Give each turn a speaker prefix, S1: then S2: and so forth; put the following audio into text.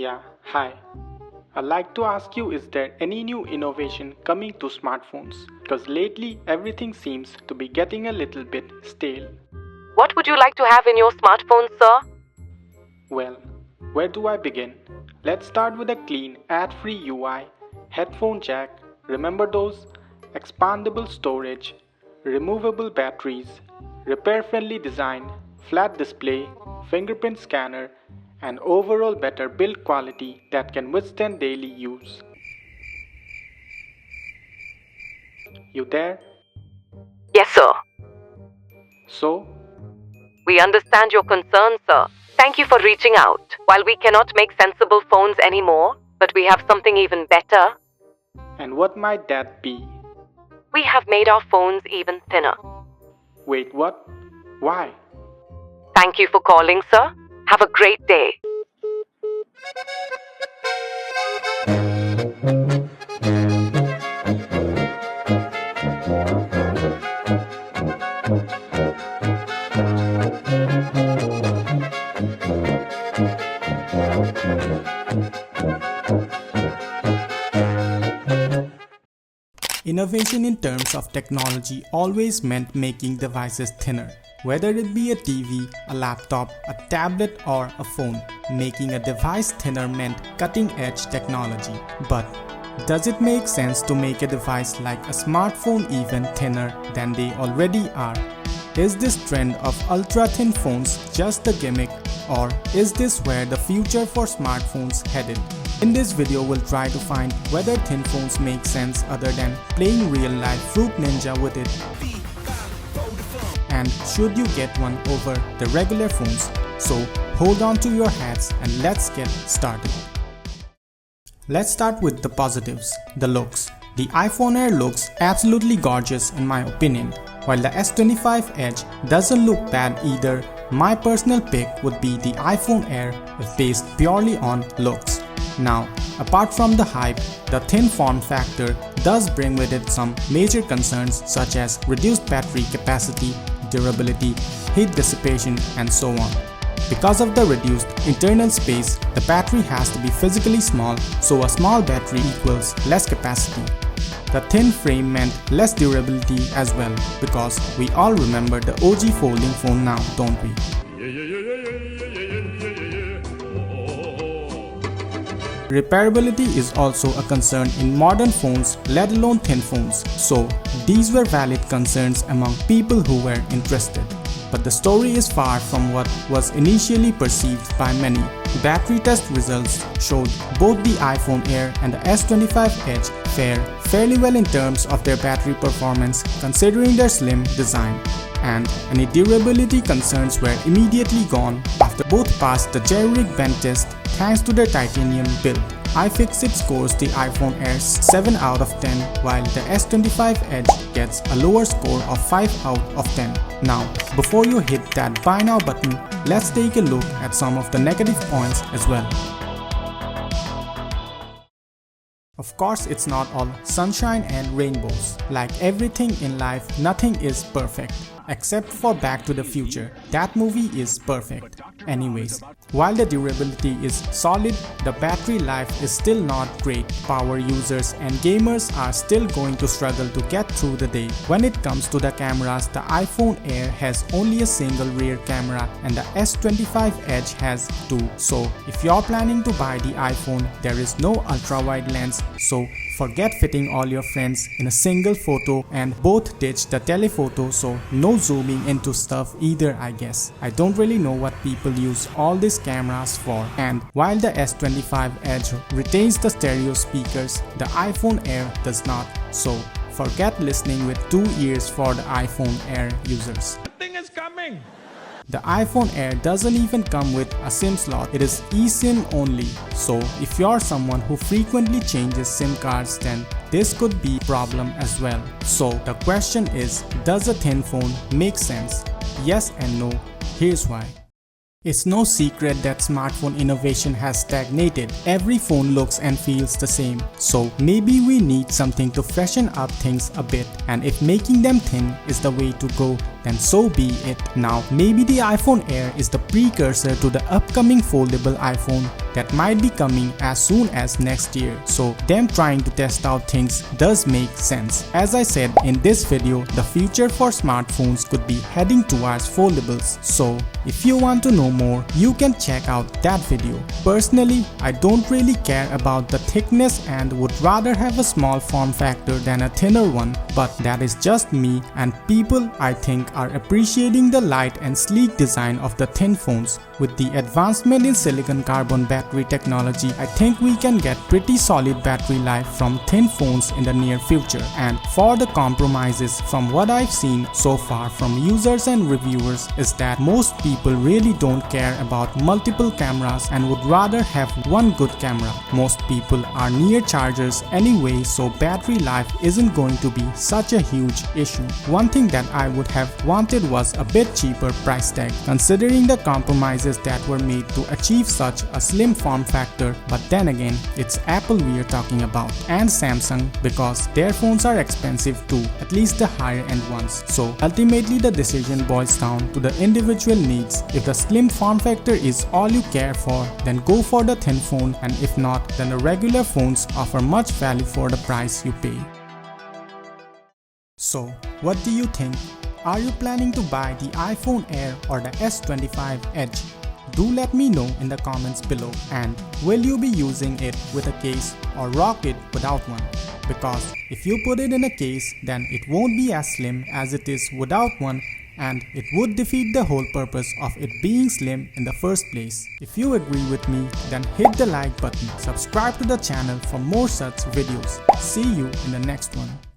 S1: Yeah, hi. I'd like to ask you, is there any new innovation coming to smartphones? Because lately everything seems to be getting a little bit stale.
S2: What would you like to have in your smartphone, sir?
S1: Well, where do I begin? Let's start with a clean, ad-free UI, headphone jack, remember those? Expandable storage, removable batteries, repair-friendly design, flat display, fingerprint scanner, and overall better build quality that can withstand daily use. You there?
S2: Yes, sir.
S1: So,
S2: We understand your concern, sir. Thank you for reaching out. While we cannot make sensible phones anymore, but we have something even better.
S1: and what might that be?
S2: We have made our phones even thinner.
S1: Wait, what? Why?
S2: Thank you for calling, sir. Have a great day.
S3: Innovation in terms of technology always meant making devices thinner. Whether it be a TV, a laptop, a tablet or a phone, making a device thinner meant cutting-edge technology. But does it make sense to make a device like a smartphone even thinner than they already are? Is this trend of ultra-thin phones just a gimmick, or is this where the future for smartphones headed? In this video, we'll try to find whether thin phones make sense other than playing real-life Fruit Ninja with it, and should you get one over the regular phones. So hold on to your hats and let's get started. Let's start with the positives, the looks. The iPhone Air looks absolutely gorgeous in my opinion, while the S25 Edge doesn't look bad either. My personal pick would be the iPhone Air if based purely on looks. Now, apart from the hype, the thin form factor does bring with it some major concerns such as reduced battery capacity, durability, heat dissipation, and so on. Because of the reduced internal space, the battery has to be physically small, so a small battery equals less capacity. The thin frame meant less durability as well, because we all remember the OG folding phone now, don't we? Repairability is also a concern in modern phones, let alone thin phones, so these were valid concerns among people who were interested. But the story is far from what was initially perceived by many. Battery test results showed both the iPhone Air and the S25 Edge fare fairly well in terms of their battery performance considering their slim design. And any durability concerns were immediately gone after both passed the jailbreak vent test thanks to their titanium build. iFixit scores the iPhone Air 7 out of 10 while the S25 Edge gets a lower score of 5 out of 10. Now, before you hit that buy now button, let's take a look at some of the negative points as well. Of course, it's not all sunshine and rainbows. Like everything in life, nothing is perfect. Except for Back to the Future. That movie is perfect. Anyways, while the durability is solid, the battery life is still not great. Power users and gamers are still going to struggle to get through the day. When it comes to the cameras, the iPhone Air has only a single rear camera and the S25 Edge has two. So if you're planning to buy the iPhone, there is no ultra-wide lens, so forget fitting all your friends in a single photo, and both ditch the telephoto, so no zooming into stuff either, I guess. I don't really know what people use all these cameras for. And while the S25 Edge retains the stereo speakers, the iPhone Air does not. So forget listening with two ears for the iPhone Air users.
S4: Thing is coming.
S3: The iPhone Air doesn't even come with a SIM slot, it is eSIM only. So if you're someone who frequently changes SIM cards, then this could be a problem as well. So the question is, does a thin phone make sense? Yes and no. Here's why. It's no secret that smartphone innovation has stagnated. Every phone looks and feels the same. So maybe we need something to freshen up things a bit, and if making them thin is the way to go, then so be it. Now, maybe the iPhone Air is the precursor to the upcoming foldable iPhone that might be coming as soon as next year. So them trying to test out things does make sense. As I said in this video, the future for smartphones could be heading towards foldables. So if you want to know more, you can check out that video. Personally, I don't really care about the thickness and would rather have a small form factor than a thinner one, but that is just me, and people I think are appreciating the light and sleek design of the thin phones. With the advancement in silicon carbon battery technology, I think we can get pretty solid battery life from thin phones in the near future. And for the compromises, from what I've seen so far from users and reviewers, is that most people really don't care about multiple cameras and would rather have one good camera. Most people are near chargers anyway, so battery life isn't going to be such a huge issue. One thing that I would have wanted was a bit cheaper price tag, considering the compromises that were made to achieve such a slim form factor. But then again, it's Apple we are talking about, and Samsung, because their phones are expensive too, at least the higher end ones. So ultimately the decision boils down to the individual needs. If the slim form factor is all you care for, then go for the thin phone, and if not, then the regular phones offer much value for the price you pay. So what do you think? Are you planning to buy the iPhone Air or the S25 Edge? Do let me know in the comments below. And will you be using it with a case or rock it without one? Because if you put it in a case, then it won't be as slim as it is without one, and it would defeat the whole purpose of it being slim in the first place. If you agree with me, then hit the like button, subscribe to the channel for more such videos. See you in the next one.